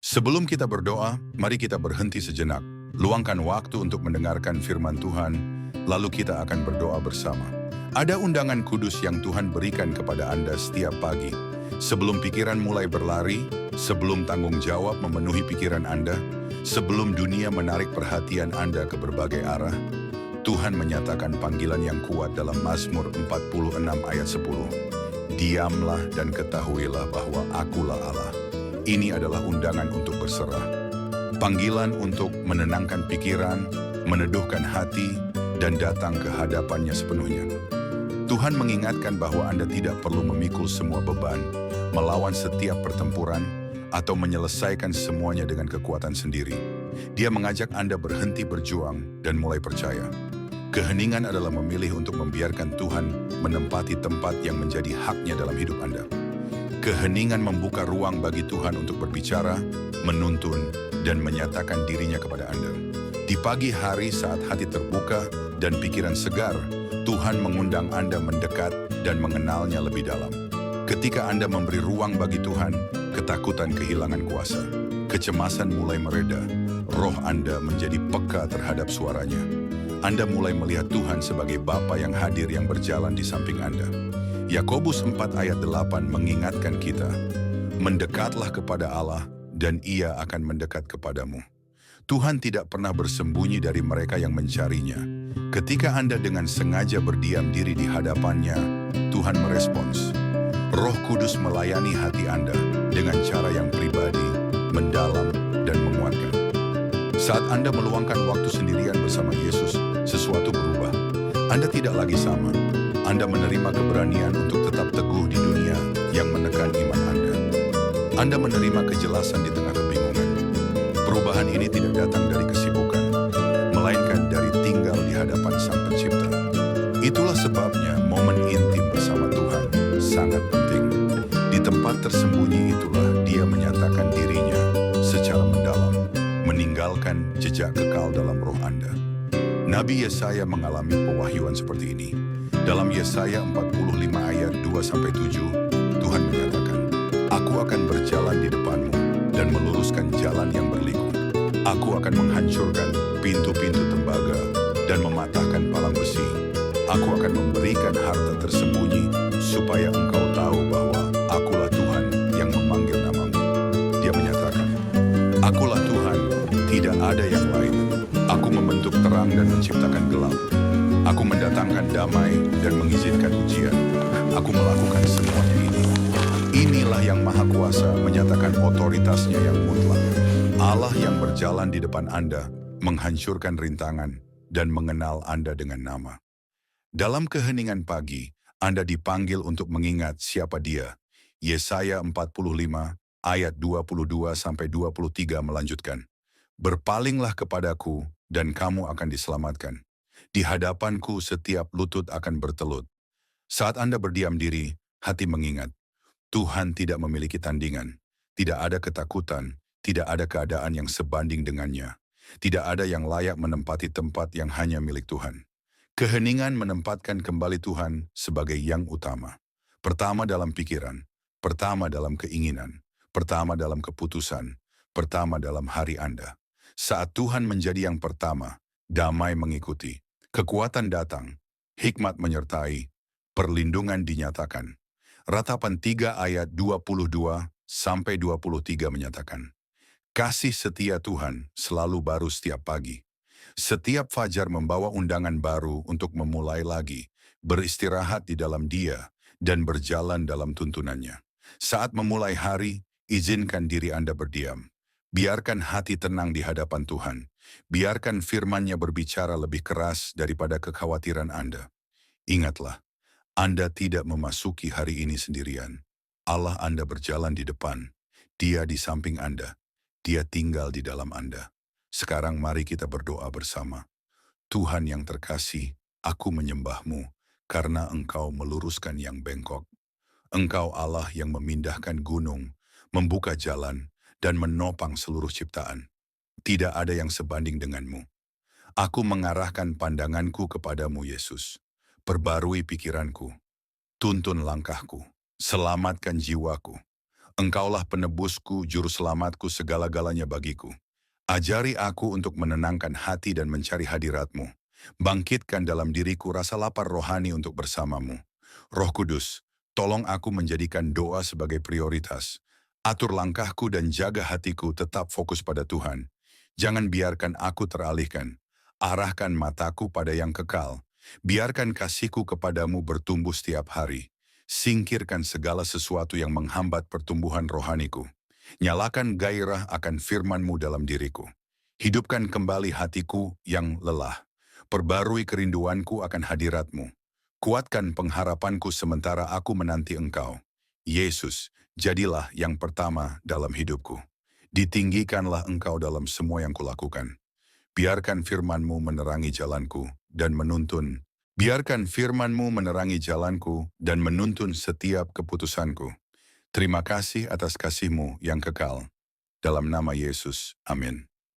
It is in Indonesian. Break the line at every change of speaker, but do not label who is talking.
Sebelum kita berdoa, mari kita berhenti sejenak. Luangkan waktu untuk mendengarkan firman Tuhan, lalu kita akan berdoa bersama. Ada undangan kudus yang Tuhan berikan kepada Anda setiap pagi. Sebelum pikiran mulai berlari, sebelum tanggung jawab memenuhi pikiran Anda, sebelum dunia menarik perhatian Anda ke berbagai arah, Tuhan menyatakan panggilan yang kuat dalam Mazmur 46 ayat 10. Diamlah dan ketahuilah bahwa Akulah Allah. Ini adalah undangan untuk berserah. Panggilan untuk menenangkan pikiran, meneduhkan hati, dan datang ke hadapannya sepenuhnya. Tuhan mengingatkan bahwa Anda tidak perlu memikul semua beban, melawan setiap pertempuran, atau menyelesaikan semuanya dengan kekuatan sendiri. Dia mengajak Anda berhenti berjuang dan mulai percaya. Keheningan adalah memilih untuk membiarkan Tuhan menempati tempat yang menjadi haknya dalam hidup Anda. Keheningan membuka ruang bagi Tuhan untuk berbicara, menuntun, dan menyatakan dirinya kepada Anda. Di pagi hari saat hati terbuka dan pikiran segar, Tuhan mengundang Anda mendekat dan mengenalnya lebih dalam. Ketika Anda memberi ruang bagi Tuhan, ketakutan kehilangan kuasa, kecemasan mulai mereda, roh Anda menjadi peka terhadap suaranya. Anda mulai melihat Tuhan sebagai Bapa yang hadir yang berjalan di samping Anda. Yakobus 4 ayat 8 mengingatkan kita, mendekatlah kepada Allah dan Ia akan mendekat kepadamu. Tuhan tidak pernah bersembunyi dari mereka yang mencarinya. Ketika Anda dengan sengaja berdiam diri di hadapannya, Tuhan merespons. Roh Kudus melayani hati Anda dengan cara yang pribadi, mendalam, dan menguatkan. Saat Anda meluangkan waktu sendirian bersama Yesus, sesuatu berubah. Anda tidak lagi sama. Anda menerima keberanian untuk tetap teguh di dunia yang menekan iman Anda. Anda menerima kejelasan di tengah kebingungan. Perubahan ini tidak datang dari kesibukan, melainkan dari tinggal di hadapan Sang Pencipta. Itulah sebabnya momen intim bersama Tuhan sangat penting. Di tempat tersembunyi itulah Dia menyatakan dirinya secara mendalam, meninggalkan jejak kekal dalam roh Anda. Nabi Yesaya mengalami pewahyuan seperti ini. Dalam Yesaya 45 ayat 2-7, Tuhan menyatakan, Aku akan berjalan di depanmu dan meluruskan jalan yang berliku. Aku akan menghancurkan pintu-pintu tembaga dan mematahkan palang besi. Aku akan memberikan harta tersembunyi supaya engkau tahu bahwa Akulah Tuhan yang memanggil namamu. Dia menyatakan, Akulah Tuhan, tidak ada yang lain. Aku membentuk terang dan menciptakan gelap. Aku mendatangkan damai dan mengizinkan ujian. Aku melakukan semuanya ini. Inilah yang Maha Kuasa menyatakan otoritasnya yang mutlak. Allah yang berjalan di depan Anda, menghancurkan rintangan, dan mengenal Anda dengan nama. Dalam keheningan pagi, Anda dipanggil untuk mengingat siapa Dia. Yesaya 45 ayat 22-23 melanjutkan. Berpalinglah kepadaku dan kamu akan diselamatkan. Di hadapanku setiap lutut akan bertelut. Saat Anda berdiam diri, hati mengingat, Tuhan tidak memiliki tandingan. Tidak ada ketakutan, tidak ada keadaan yang sebanding dengannya. Tidak ada yang layak menempati tempat yang hanya milik Tuhan. Keheningan menempatkan kembali Tuhan sebagai yang utama. Pertama dalam pikiran, pertama dalam keinginan, pertama dalam keputusan, pertama dalam hari Anda. Saat Tuhan menjadi yang pertama, damai mengikuti, kekuatan datang, hikmat menyertai, perlindungan dinyatakan. Ratapan 3 ayat 22-23 menyatakan, Kasih setia Tuhan selalu baru setiap pagi. Setiap fajar membawa undangan baru untuk memulai lagi, beristirahat di dalam Dia, dan berjalan dalam tuntunannya. Saat memulai hari, izinkan diri Anda berdiam. Biarkan hati tenang di hadapan Tuhan. Biarkan firman-Nya berbicara lebih keras daripada kekhawatiran Anda. Ingatlah, Anda tidak memasuki hari ini sendirian. Allah Anda berjalan di depan. Dia di samping Anda. Dia tinggal di dalam Anda. Sekarang mari kita berdoa bersama. Tuhan yang terkasih, aku menyembah-Mu karena Engkau meluruskan yang bengkok. Engkau Allah yang memindahkan gunung, membuka jalan, dan menopang seluruh ciptaan. Tidak ada yang sebanding denganmu. Aku mengarahkan pandanganku kepadamu, Yesus. Perbarui pikiranku, tuntun langkahku, selamatkan jiwaku. Engkaulah penebusku, juru selamatku, segala-galanya bagiku. Ajari aku untuk menenangkan hati dan mencari hadirat-Mu. Bangkitkan dalam diriku rasa lapar rohani untuk bersamamu. Roh Kudus, tolong aku menjadikan doa sebagai prioritas. Atur langkahku dan jaga hatiku tetap fokus pada Tuhan. Jangan biarkan aku teralihkan. Arahkan mataku pada yang kekal. Biarkan kasihku kepadamu bertumbuh setiap hari. Singkirkan segala sesuatu yang menghambat pertumbuhan rohaniku. Nyalakan gairah akan firman-Mu dalam diriku. Hidupkan kembali hatiku yang lelah. Perbarui kerinduanku akan hadirat-Mu. Kuatkan pengharapanku sementara aku menanti Engkau. Yesus, jadilah yang pertama dalam hidupku. Ditinggikanlah Engkau dalam semua yang kulakukan. Biarkan firman-Mu menerangi jalanku dan menuntun. Biarkan firman-Mu menerangi jalanku dan menuntun setiap keputusanku. Terima kasih atas kasih-Mu yang kekal. Dalam nama Yesus, amin.